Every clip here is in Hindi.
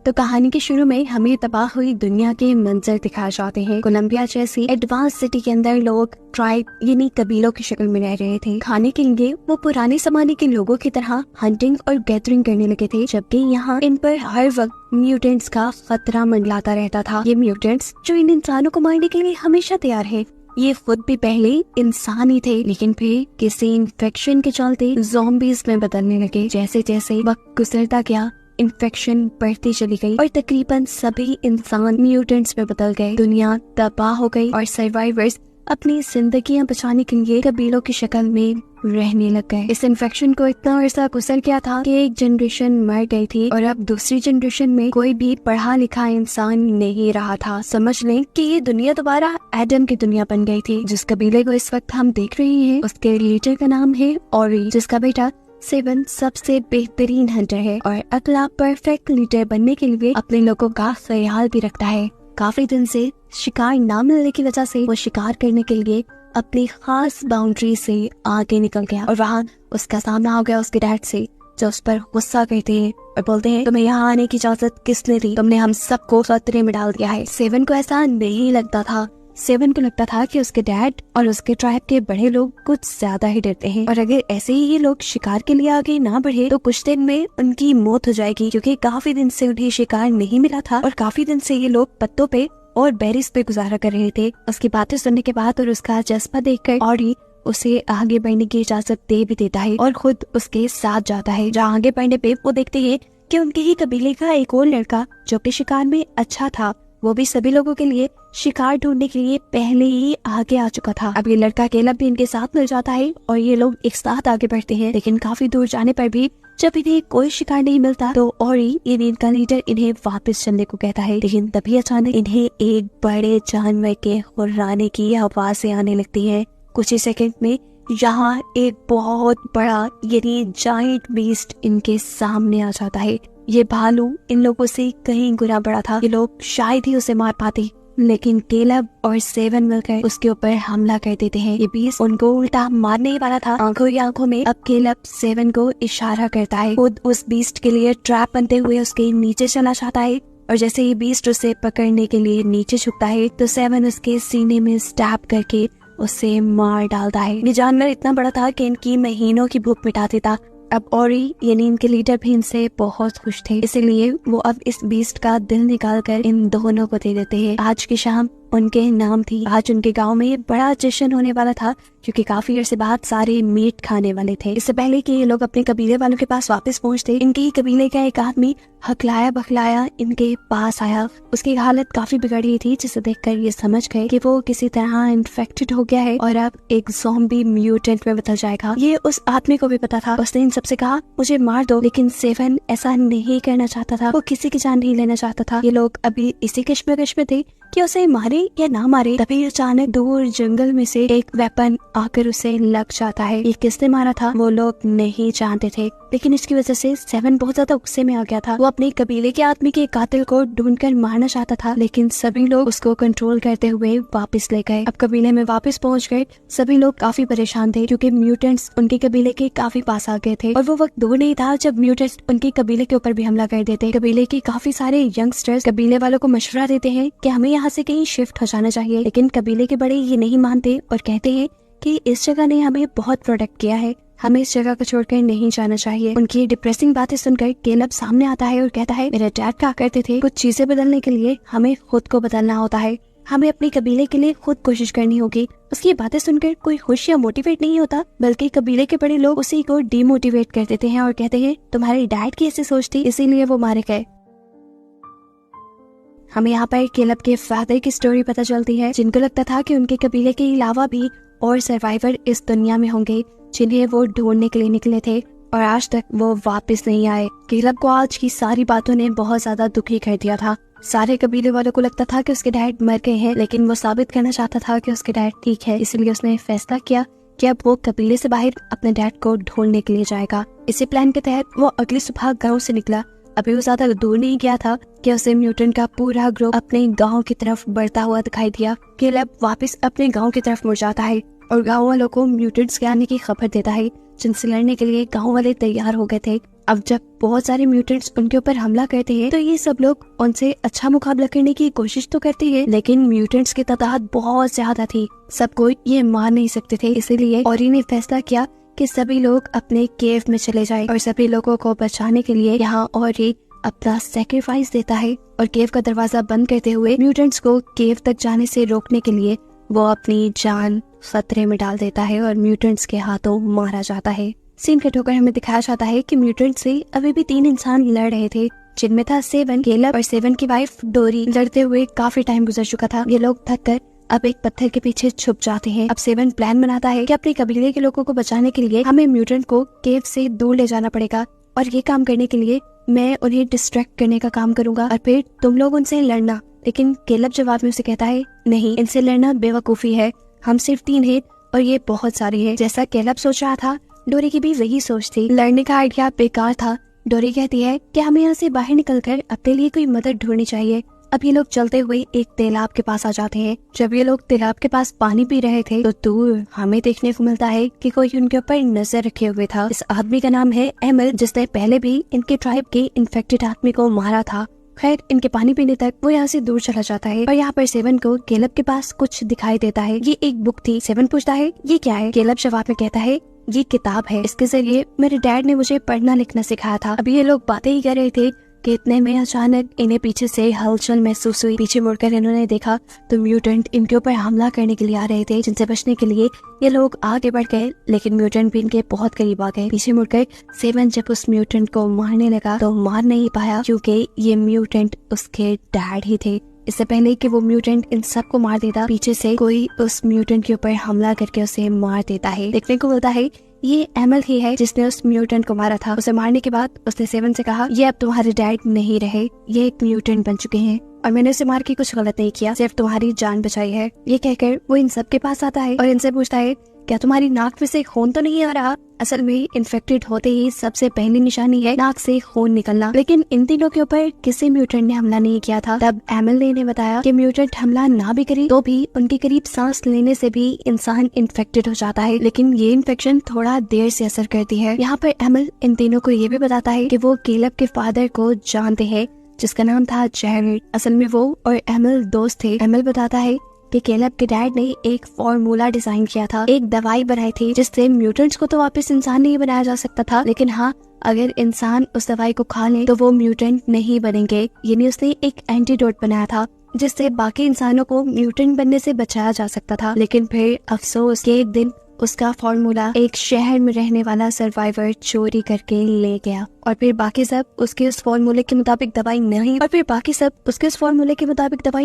तो कहानी के शुरू में हमें तबाह हुई दुनिया के मंजर दिखाए जाते हैं। कोलंबिया जैसी एडवांस सिटी के अंदर लोग ट्राइब यानी कबीलों की शक्ल में रह रहे थे। खाने के लिए वो पुराने जमाने के लोगों की तरह हंटिंग और गैदरिंग करने लगे थे, जबकि यहाँ इन पर हर वक्त म्यूटेंट्स का खतरा मंडलाता रहता था। ये म्यूटेंट्स जो इन इंसानों को मारने के लिए हमेशा तैयार है, ये खुद भी पहले इंसान ही थे, लेकिन फिर किसी इन्फेक्शन के चलते ज़ॉम्बीज में बदलने लगे। जैसे जैसे वक्त गुजरता गया, इन्फेक्शन बढ़ती चली गई और तकरीबन सभी इंसान म्यूटेंट्स में बदल गए। दुनिया तबाह हो गई और सर्वाइवर्स अपनी जिंदगियां बचाने के लिए कबीलों की शक्ल में रहने लग गए। इस इन्फेक्शन को इतना अरसा गुजर गया था कि एक जनरेशन मर गई थी और अब दूसरी जनरेशन में कोई भी पढ़ा लिखा इंसान नहीं रहा था। समझ लें कि ये दुनिया दोबारा एडम की दुनिया बन गई थी। जिस कबीले को इस वक्त हम देख रहे हैं, उसके लीडर का नाम है ओरी, जिसका बेटा सेवन सबसे बेहतरीन हंटर है और अगला परफेक्ट लीडर बनने के लिए अपने लोगों का ख्याल भी रखता है। काफी दिन से शिकार न मिलने की वजह से वो शिकार करने के लिए अपनी खास बाउंड्री से आगे निकल गया और वहाँ उसका सामना हो गया उसके डैड से, जो उस पर गुस्सा करते हैं और बोलते हैं, तुम्हें यहाँ आने की इजाजत किसने दी? तुमने हम सबको खतरे में डाल दिया है। सेवन को ऐसा नहीं लगता था। सेवन को लगता था कि उसके डैड और उसके ट्राइब के बड़े लोग कुछ ज्यादा ही डरते हैं और अगर ऐसे ही ये लोग शिकार के लिए आगे ना बढ़े तो कुछ दिन में उनकी मौत हो जाएगी, क्योंकि काफी दिन से उन्हें शिकार नहीं मिला था और काफी दिन से ये लोग पत्तों पे और बेरीज पे गुजारा कर रहे थे। उसकी बातें सुनने के बाद और उसका जज्बा देखकर ऑरी उसे आगे बढ़ने की इजाजत दे भी देता है और खुद उसके साथ जाता है। जहाँ आगे बढ़ने पे वो देखते हैं कि उनके ही कबीले का एक और लड़का जो कि शिकार में अच्छा था, वो भी सभी लोगों के लिए शिकार ढूंढने के लिए पहले ही आगे आ चुका था। अब ये लड़का केलब भी इनके साथ मिल जाता है और ये लोग एक साथ आगे बढ़ते हैं। लेकिन काफी दूर जाने पर भी जब इन्हें कोई शिकार नहीं मिलता तो ओरी यानी इनका लीडर इन्हें वापस चलने को कहता है। लेकिन तभी अचानक इन्हें एक बड़े जानवर के हुर्राने की आवाजें आने लगती है। कुछ ही सेकंड में यहाँ एक बहुत बड़ा यानी जायंट बीस्ट इनके सामने आ जाता है। ये भालू इन लोगों से कहीं गुना बड़ा था। ये लोग शायद ही उसे मार पाते, लेकिन केलब और सेवन मिलकर उसके ऊपर हमला कर देते हैं। ये बीस्ट उनको उल्टा मारने ही वाला था। आंखों ही आंखों में अब केलब सेवन को इशारा करता है। खुद उस बीस्ट के लिए ट्रैप बनते हुए उसके नीचे चला जाता है और जैसे ही बीस्ट उसे पकड़ने के लिए नीचे झुकता है तो सेवन उसके सीने में स्टैब करके उसे मार डालता है। ये जानवर इतना बड़ा था कि इनकी महीनों की भूख मिटा देता। अब ओरी यानी इनके लीडर भी इनसे बहुत खुश थे, इसीलिए वो अब इस बीस्ट का दिल निकालकर इन दोनों को दे देते हैं। आज की शाम उनके नाम थी। आज उनके गांव में बड़ा जश्न होने वाला था, क्योंकि काफी अरसे बाद सारे मीट खाने वाले थे। इससे पहले कि ये लोग अपने कबीले वालों के पास वापस पहुंचते, इनके ही कबीले का एक आदमी हकलाया बखलाया इनके पास आया। उसकी हालत काफी बिगड़ गई थी, जिसे देखकर ये समझ गए कि वो किसी तरह इन्फेक्टेड हो गया है और अब एक ज़ॉम्बी म्यूटेंट में बदल जाएगा। ये उस आदमी को भी पता था। उसने इन सबसे कहा, मुझे मार दो, लेकिन सेवन ऐसा नहीं करना चाहता था। वो किसी की जान नहीं लेना चाहता था। ये लोग अभी इसी कश्मकश में थे कि उसे मारे या ना मारे। तभी अचानक दूर जंगल में से एक वेपन आकर उसे लग जाता है। ये किसने मारा था वो लोग नहीं जानते थे, लेकिन इसकी वजह से सेवन बहुत ज्यादा गुस्से में आ गया था। वो अपने कबीले के आदमी के कातिल को ढूंढकर मारना चाहता था, लेकिन सभी लोग उसको कंट्रोल करते हुए वापस ले गए। अब कबीले में वापस पहुंच गए। सभी लोग काफी परेशान थे, क्योंकि म्यूटेंट्स उनके कबीले के काफी पास आ गए थे और वो वक्त दूर नहीं था जब म्यूटेंट्स उनके कबीले के ऊपर भी हमला कर देते। कबीले के काफी सारे यंगस्टर्स कबीले वालों को मशवरा देते हैं कि हमें यहाँ से कहीं शिफ्ट हो जाना चाहिए, लेकिन कबीले के बड़े ये नहीं मानते और कहते हैं कि इस जगह ने हमें बहुत प्रोटेक्ट किया है, हमें इस जगह को छोड़कर नहीं जाना चाहिए। उनकी डिप्रेसिंग बातें सुनकर केलब सामने आता है और कहता है, मेरे डैड कहा करते थे, कुछ चीजें बदलने के लिए हमें खुद को बदलना होता है, हमें अपने कबीले के लिए खुद कोशिश करनी होगी। उसकी बातें सुनकर कोई खुश या मोटिवेट नहीं होता, बल्कि कबीले के बड़े लोग उसी को डिमोटिवेट कर देते हैं और कहते हैं, तुम्हारे डैड की ऐसी सोच थी, इसीलिए वो मारे गए। हमें यहाँ पर केलब के फादर की स्टोरी पता चलती है, जिनको लगता था कि उनके कबीले के अलावा भी और सर्वाइवर इस दुनिया में होंगे जिन्हें वो ढूंढने के लिए निकले थे और आज तक वो वापस नहीं आए। केलब को आज की सारी बातों ने बहुत ज्यादा दुखी कर दिया था। सारे कबीले वालों को लगता था कि उसके डैड मर गए हैं, लेकिन वो साबित करना चाहता था कि उसके डैड ठीक है। इसलिए उसने फैसला किया कि अब वो कबीले से बाहर अपने डैड को ढूंढने के लिए जाएगा। इसी प्लान के तहत वो अगली सुबह गाँव से निकला। अभी वो ज्यादा दूर नहीं गया था कि उसे म्यूटेंट का पूरा ग्रुप अपने गांव की तरफ बढ़ता हुआ दिखाई दिया। केलब वापस अपने गांव की तरफ मुड़ जाता है और गांव वालों को म्यूटेंट्स के आने की खबर देता है। जिनसे लड़ने के लिए गांव वाले तैयार हो गए थे। अब जब बहुत सारे म्यूटेंट्स उनके ऊपर हमला करते हैं तो ये सब लोग उनसे अच्छा मुकाबला करने की कोशिश तो करते हैं, लेकिन म्यूटेंट्स की तादाद बहुत ज्यादा थी, सबको ये मार नहीं सकते थे। इसीलिए ओरी ने फैसला किया कि सभी लोग अपने केव में चले जाएं और सभी लोगों को बचाने के लिए यहाँ ओरी अपना सैक्रिफाइस देता है और केव का दरवाजा बंद करते हुए म्यूटेंट्स को केव तक जाने से रोकने के लिए वो अपनी जान खतरे में डाल देता है और म्यूटेंट्स के हाथों मारा जाता है। सीन कट होकर हमें दिखाया जाता है कि म्यूटेंट से अभी भी 3 इंसान लड़ रहे थे, जिनमें था सेवन, केलब और सेवन की वाइफ डोरी। लड़ते हुए काफी टाइम गुजर चुका था, ये लोग थक कर अब एक पत्थर के पीछे छुप जाते हैं। अब सेवन प्लान बनाता है कि अपने कबीले के लोगों को बचाने के लिए हमें म्यूटेंट को केव से दूर ले जाना पड़ेगा और ये काम करने के लिए मैं उन्हें डिस्ट्रैक्ट करने का काम करूंगा और फिर तुम लोग उनसे लड़ना। लेकिन केलब जवाब में उसे कहता है, नहीं, इनसे लड़ना बेवकूफी है, हम सिर्फ 3 हैं और ये बहुत सारे हैं। जैसा केलब सोच रहा था, डोरी की भी वही सोच थी। लड़ने का आइडिया बेकार था। डोरी कहती है कि हमें यहाँ से बाहर निकलकर अपने लिए कोई मदद ढूंढनी चाहिए। अब ये लोग चलते हुए एक तालाब के पास आ जाते हैं। जब ये लोग तालाब के पास पानी पी रहे थे तो दूर हमें देखने को मिलता है कि कोई उनके ऊपर नजर रखे हुए था। इस आदमी का नाम है एमल, जिसने पहले भी इनके ट्राइब के इन्फेक्टेड आदमी को मारा था। खैर, इनके पानी पीने तक वो यहाँ से दूर चला जाता है और यहाँ पर सेवन को केलब के पास कुछ दिखाई देता है। ये एक बुक थी। सेवन पूछता है, ये क्या है? केलब जवाब में कहता है, ये किताब है, इसके जरिए मेरे डैड ने मुझे पढ़ना लिखना सिखाया था। अभी ये लोग बातें ही कर रहे थे कि इतने में अचानक इन्हें पीछे से हलचल महसूस हुई। पीछे मुड़कर इन्होंने देखा तो म्यूटेंट इनके ऊपर हमला करने के लिए आ रहे थे, जिनसे बचने के लिए ये लोग आगे बढ़ गए, लेकिन म्यूटेंट भी इनके बहुत करीब आ गए। पीछे मुड़कर सेवन जब उस म्यूटेंट को मारने लगा तो मार नहीं पाया, क्योंकि ये म्यूटेंट उसके डैड ही थे। इससे पहले कि वो म्यूटेंट इन सबको मार देता, पीछे से कोई उस म्यूटेंट के ऊपर हमला करके उसे मार देता है। देखने को मिलता है ये एमल ही है जिसने उस म्यूटेंट को मारा था। उसे मारने के बाद उसने सेवन से कहा, ये अब तुम्हारे डैड नहीं रहे, ये एक म्यूटेंट बन चुके हैं और मैंने उसे मार के कुछ गलत नहीं किया, सिर्फ तुम्हारी जान बचाई है। ये कहकर वो इन सब के पास आता है और इनसे पूछता है, क्या तुम्हारी नाक में से खून तो नहीं आ रहा? असल में इन्फेक्टेड होते ही सबसे पहली निशानी है नाक से खून निकलना, लेकिन इन तीनों के ऊपर किसी म्यूटेंट ने हमला नहीं किया था। तब एमल ने बताया कि म्यूटेंट हमला ना भी करे तो भी उनके करीब सांस लेने से भी इंसान इन्फेक्टेड हो जाता है, लेकिन ये इन्फेक्शन थोड़ा देर से असर करती है। यहाँ पर एमल इन तीनों को ये भी बताता है कि वो केलब के फादर को जानते हैं, जिसका नाम था जेरेड। असल में वो और एमल दोस्त थे। एमल बताता है कि केलब के डैड ने एक फॉर्मूला डिजाइन किया था, एक दवाई बनाई थी जिससे म्यूटेंट्स को तो वापस इंसान नहीं बनाया जा सकता था, लेकिन हाँ, अगर इंसान उस दवाई को खा ले तो वो म्यूटेंट नहीं बनेंगे। यानी उसने एक एंटीडोट बनाया था जिससे बाकी इंसानों को म्यूटेंट बनने से बचाया जा सकता था। लेकिन फिर अफसोस के एक दिन उसका फॉर्मूला एक शहर में रहने वाला सर्वाइवर चोरी करके ले गया और फिर बाकी सब उसके उस फॉर्मूले के मुताबिक दवाई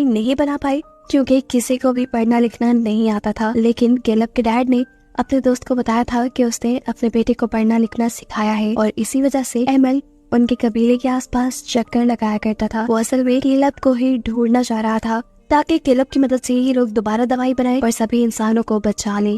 नहीं बना पाए, क्योंकि किसी को भी पढ़ना लिखना नहीं आता था। लेकिन केलब के डैड ने अपने दोस्त को बताया था कि उसने अपने बेटे को पढ़ना लिखना सिखाया है और इसी वजह से एमल उनके कबीले के आसपास चक्कर लगाया करता था। वो असल में केलब को ही ढूंढना चाह रहा था ताकि केलब की मदद से ये लोग दोबारा दवाई बनाए और सभी इंसानों को बचा ले।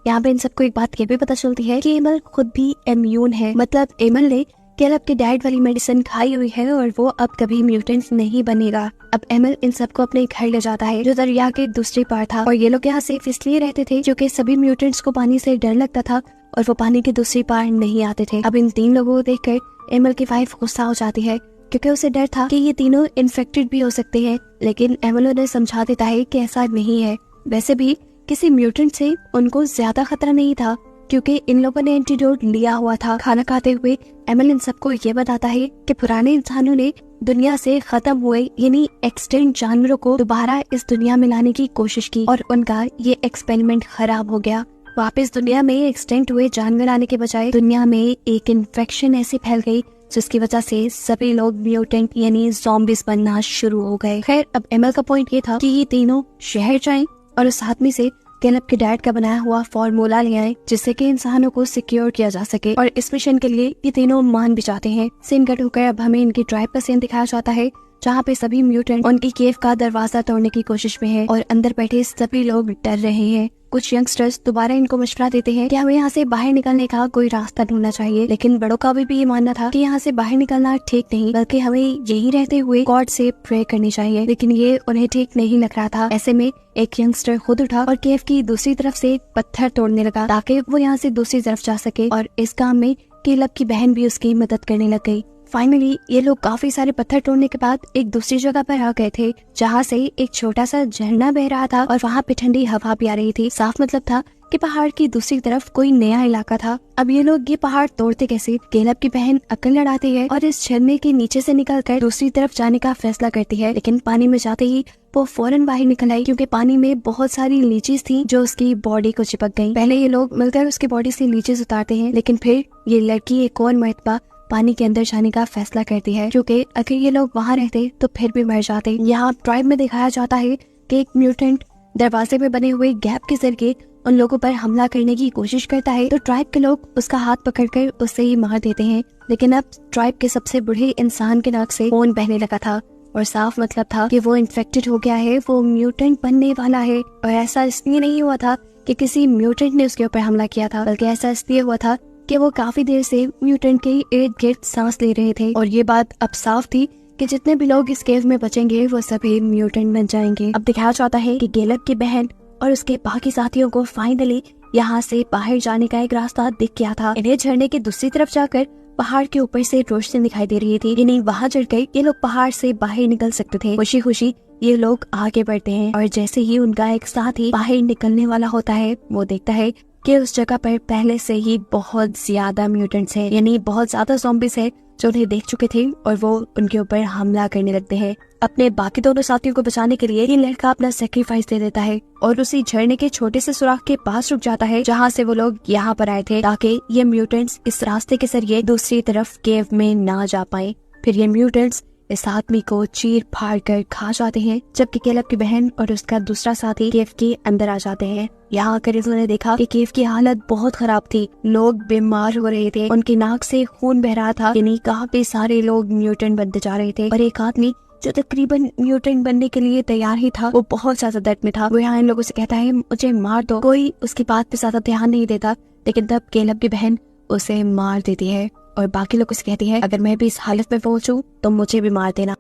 यहाँ पे इन सबको एक बात ये भी पता चलती है कि एमल खुद भी इम्यून है, मतलब एमल ने केलब के डैड वाली मेडिसिन खाई हुई है और वो अब कभी म्यूटेंट नहीं बनेगा। अब एमल इन सबको अपने घर ले जाता है जो दरिया के दूसरी पार था और ये लोग यहाँ सेफ इसलिए रहते थे क्योंकि सभी म्यूटेंट्स को पानी से डर लगता था और वो पानी के दूसरी पार नहीं आते थे। अब इन 3 लोगों को देखकर एमल की वाइफ गुस्सा हो जाती है क्योंकि उसे डर था कि ये तीनों इन्फेक्टेड भी हो सकते हैं, लेकिन एमल उन्हें समझा देता है कि ऐसा नहीं है। वैसे भी किसी म्यूटेंट से उनको ज्यादा खतरा नहीं था क्योंकि इन लोगों ने एंटीडोट लिया हुआ था। खाना खाते हुए एमल इन सबको ये बताता है कि पुराने इंसानों ने दुनिया से खत्म हुए यानी एक्सटेंट जानवरों को दोबारा इस दुनिया में लाने की कोशिश की और उनका ये एक्सपेरिमेंट खराब हो गया। वापस दुनिया में एक्सटेंट हुए जानवर आने के बजाय दुनिया में एक इन्फेक्शन ऐसी फैल गई जिसकी वजह से सभी लोग म्यूटेंट यानी ज़ॉम्बीज बनना शुरू हो गए। खैर, अब एमल का पॉइंट ये था कि ये तीनों शहर जाएं और उस आदमी से केलब के डैड का बनाया हुआ फॉर्मूला ले आए जिससे कि इंसानों को सिक्योर किया जा सके और इस मिशन के लिए ये तीनों मान भी जाते हैं। सीन कट होकर अब हमें इनकी ट्राइब का सीन दिखाया जाता है जहाँ पे सभी म्यूटेंट उनकी केव का दरवाजा तोड़ने की कोशिश में है और अंदर बैठे सभी लोग डर रहे हैं। कुछ यंगस्टर्स दोबारा इनको मशवरा देते हैं कि हमें यहाँ से बाहर निकलने का कोई रास्ता ढूंढना चाहिए, लेकिन बड़ों का भी ये मानना था कि यहाँ से बाहर निकलना ठीक नहीं, बल्कि हमें यही रहते हुए गॉड से प्रे करनी चाहिए, लेकिन ये उन्हें ठीक नहीं लग रहा था। ऐसे में एक यंगस्टर खुद उठा और केव की दूसरी तरफ से पत्थर तोड़ने लगा ताकि वो यहाँ से दूसरी तरफ जा सके, और इस काम में केलब की बहन भी उसकी मदद करने लग गई। फाइनली ये लोग काफी सारे पत्थर तोड़ने के बाद एक दूसरी जगह पर आ गए थे, जहाँ से एक छोटा सा झरना बह रहा था और वहाँ पे ठंडी हवा भी आ रही थी। साफ मतलब था कि पहाड़ की दूसरी तरफ कोई नया इलाका था। अब ये लोग ये पहाड़ तोड़ते कैसे? केलब की बहन अक्ल लड़ाती है और इस झरने के नीचे से निकलकर दूसरी तरफ जाने का फैसला करती है, लेकिन पानी में जाते ही वो फौरन बाहर निकल आई क्योंकि पानी में बहुत सारी लीचीज थी जो उसकी बॉडी को चिपक गयी। पहले ये लोग मिलकर उसकी बॉडी से लीचीज उतारते हैं, लेकिन फिर ये लड़की एक और मर्तबा पानी के अंदर जाने का फैसला करती है क्योंकि अगर ये लोग वहाँ रहते तो फिर भी मर जाते। यहाँ ट्राइब में दिखाया जाता है कि एक म्यूटेंट दरवाजे में बने हुए गैप के जरिए उन लोगों पर हमला करने की कोशिश करता है, तो ट्राइब के लोग उसका हाथ पकड़कर उससे ही मार देते हैं। लेकिन अब ट्राइब के सबसे बूढ़े इंसान के नाक से खून बहने लगा था और साफ मतलब था कि वो इन्फेक्टेड हो गया है, वो म्यूटेंट बनने वाला है। और ऐसा इसलिए नहीं हुआ था कि किसी म्यूटेंट ने उसके ऊपर हमला किया था, बल्कि ऐसा इसलिए हुआ था कि वो काफी देर से म्यूटेंट के इर्द गिर्द सांस ले रहे थे और ये बात अब साफ थी कि जितने भी लोग इस केव में बचेंगे वो सभी म्यूटेंट बन जाएंगे। अब दिखाया जाता है कि केलब की बहन और उसके बाकी साथियों को फाइनली यहाँ से बाहर जाने का एक रास्ता दिख गया था। इन्हें झरने की दूसरी तरफ जाकर पहाड़ के ऊपर से रोशनी दिखाई दे रही थी, इन्हें वहाँ चढ़कर ये लोग पहाड़ से बाहर निकल सकते थे। खुशी खुशी ये लोग आगे बढ़ते हैं और जैसे ही उनका एक साथी बाहर निकलने वाला होता है, वो देखता है कि उस जगह पर पहले से ही बहुत ज्यादा म्यूटेंट्स हैं, यानी बहुत ज्यादा ज़ॉम्बीज़ हैं जो उन्हें देख चुके थे और वो उनके ऊपर हमला करने लगते हैं। अपने बाकी दोनों साथियों को बचाने के लिए ये लड़का अपना सेक्रीफाइस दे देता है और उसी झरने के छोटे से सुराख के पास रुक जाता है जहाँ से वो लोग यहाँ पर आए थे, ताकि ये म्यूटेंट्स इस रास्ते के जरिए दूसरी तरफ केव में ना जा पाए। फिर ये म्यूटेंट्स इस आदमी को चीर फाड़ कर खा जाते हैं, जबकि केलब की बहन और उसका दूसरा साथी केव के अंदर आ जाते हैं। यहाँ आकर उन्होंने देखा कि केव की हालत बहुत खराब थी, लोग बीमार हो रहे थे, उनकी नाक से खून बह रहा था, यानी काफी सारे लोग म्यूटेंट बनते जा रहे थे। और एक आदमी जो तकरीबन म्यूटेंट बनने के लिए तैयार ही था, वो बहुत ज्यादा दर्द में था। वो यहाँ इन लोगों से कहता है मुझे मार दो। कोई उसकी बात पे ज्यादा ध्यान नहीं देता, लेकिन तब केलब की बहन उसे मार देती है और बाकी लोग उसे कहती है अगर मैं भी इस हालत में पहुंचूं तो मुझे भी मार देना।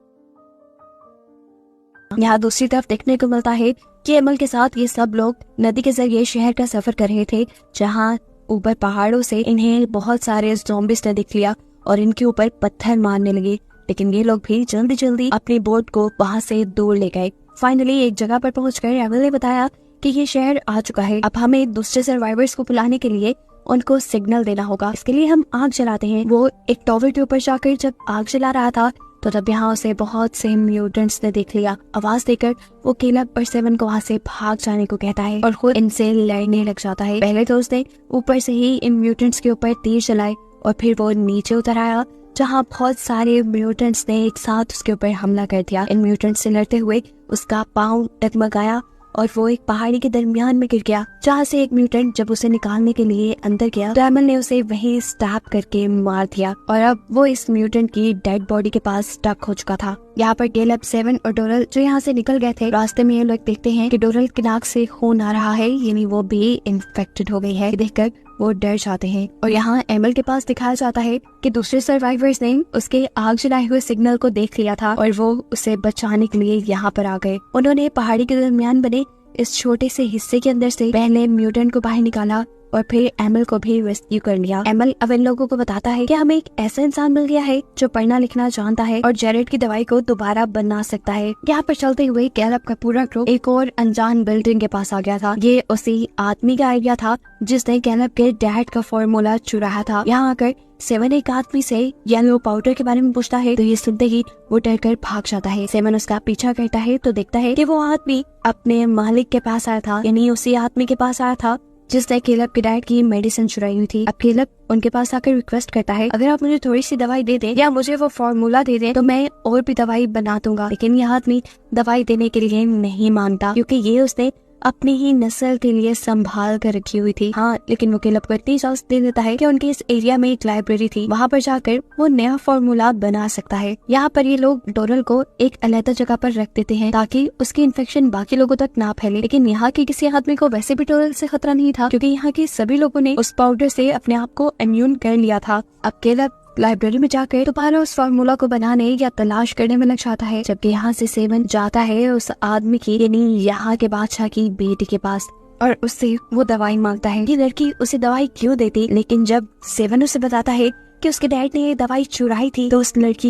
यहाँ दूसरी तरफ देखने को मिलता है कि एमल के साथ ये सब लोग नदी के जरिए शहर का सफर कर रहे थे, जहाँ ऊपर पहाड़ों से इन्हें बहुत सारे ज़ॉम्बीज़ ने देख लिया और इनके ऊपर पत्थर मारने लगे। लेकिन ये लोग भी जल्दी जल्दी अपनी बोट को वहाँ से दूर ले गए। फाइनली एक जगह पर पहुंचकर एमल ने बताया कि ये शहर आ चुका है, अब हमें दूसरे सर्वाइवर्स को बुलाने के लिए उनको सिग्नल देना होगा। इसके लिए हम आग जलाते हैं। वो एक टॉवर के ऊपर जाकर जब आग जला रहा था तो तब यहाँ उसे बहुत से म्यूटेंट्स ने देख लिया। आवाज देकर वो केलब और सेवन को वहाँ से भाग जाने को कहता है और खुद इनसे लड़ने लग जाता है। पहले तो उसने ऊपर से ही इन म्यूटेंट्स के ऊपर तीर चलाए और फिर वो नीचे उतर आया, जहाँ बहुत सारे म्यूटेंट्स ने एक साथ उसके ऊपर हमला कर दिया। इन म्यूटेंट्स से लड़ते हुए उसका पाँव डगमगाया और वो एक पहाड़ी के दरमियान में गिर गया, जहाँ से एक म्यूटेंट जब उसे निकालने के लिए अंदर गया तो एमल ने उसे वहीं स्टैब करके मार दिया और अब वो इस म्यूटेंट की डेड बॉडी के पास स्टक हो चुका था। यहाँ पर केलब, सेवन और डोरल जो यहाँ से निकल गए थे, रास्ते में ये लोग देखते हैं कि डोरल की नाक से खून आ रहा है, यानी वो भी इन्फेक्टेड हो गई है। देखकर वो डर जाते हैं और यहाँ एमल के पास दिखाया जाता है कि दूसरे सर्वाइवर्स ने उसके आग जलाए हुए सिग्नल को देख लिया था और वो उसे बचाने के लिए यहाँ पर आ गए। उन्होंने पहाड़ी के दरमियान बने इस छोटे से हिस्से के अंदर से पहले म्यूटेंट को बाहर निकाला और फिर एमल को भी रेस्क्यू कर लिया। एमल अब इन लोगों को बताता है कि हमें एक ऐसा इंसान मिल गया है जो पढ़ना लिखना जानता है और जेरेड की दवाई को दोबारा बना सकता है। यहाँ पर चलते हुए केलब का पूरा ग्रुप एक और अनजान बिल्डिंग के पास आ गया था। ये उसी आदमी का आइडिया था जिसने केलब के डैड का फॉर्मूला चुराया था। यहाँ आकर सेवन एक आदमी से येलो पाउडर के बारे में पूछता है तो ये सुनते ही वो डर कर भाग जाता है। सेवन उसका पीछा करता है तो देखता है कि वो आदमी अपने मालिक के पास आया था, यानी उसी आदमी के पास आया था जिसने केलब के डैड की मेडिसिन चुराई हुई थी। अब केलब उनके पास आकर रिक्वेस्ट करता है अगर आप मुझे थोड़ी सी दवाई दे दें या मुझे वो फॉर्मूला दे दें तो मैं और भी दवाई बना दूंगा। लेकिन यह आदमी दवाई देने के लिए नहीं मानता क्योंकि ये उसने अपनी ही नस्ल के लिए संभाल कर रखी हुई थी। हाँ, लेकिन वो केलब को इतनी इजाजत दे देता है कि उनके इस एरिया में एक लाइब्रेरी थी, वहाँ पर जाकर वो नया फॉर्मूला बना सकता है। यहाँ पर ये लोग डोरल को एक अलग जगह पर रख देते हैं ताकि उसकी इन्फेक्शन बाकी लोगों तक ना फैले। लेकिन यहाँ के किसी आदमी को वैसे भी डोरल से खतरा नहीं था क्योंकि यहाँ के सभी लोगों ने उस पाउडर से अपने आप को इम्यून कर लिया था। अब केलब लाइब्रेरी में जाकर दोबारा उस फार्मूला को बनाने या तलाश करने में लग जाता है, जबकि यहाँ से सेवन जाता है उस आदमी की यानी यहाँ के बादशाह की बेटी के पास और उससे वो दवाई मांगता है। ये लड़की उसे दवाई क्यों देती, लेकिन जब सेवन उसे बताता है कि उसके डैड ने ये दवाई चुराई थी तो उस लड़की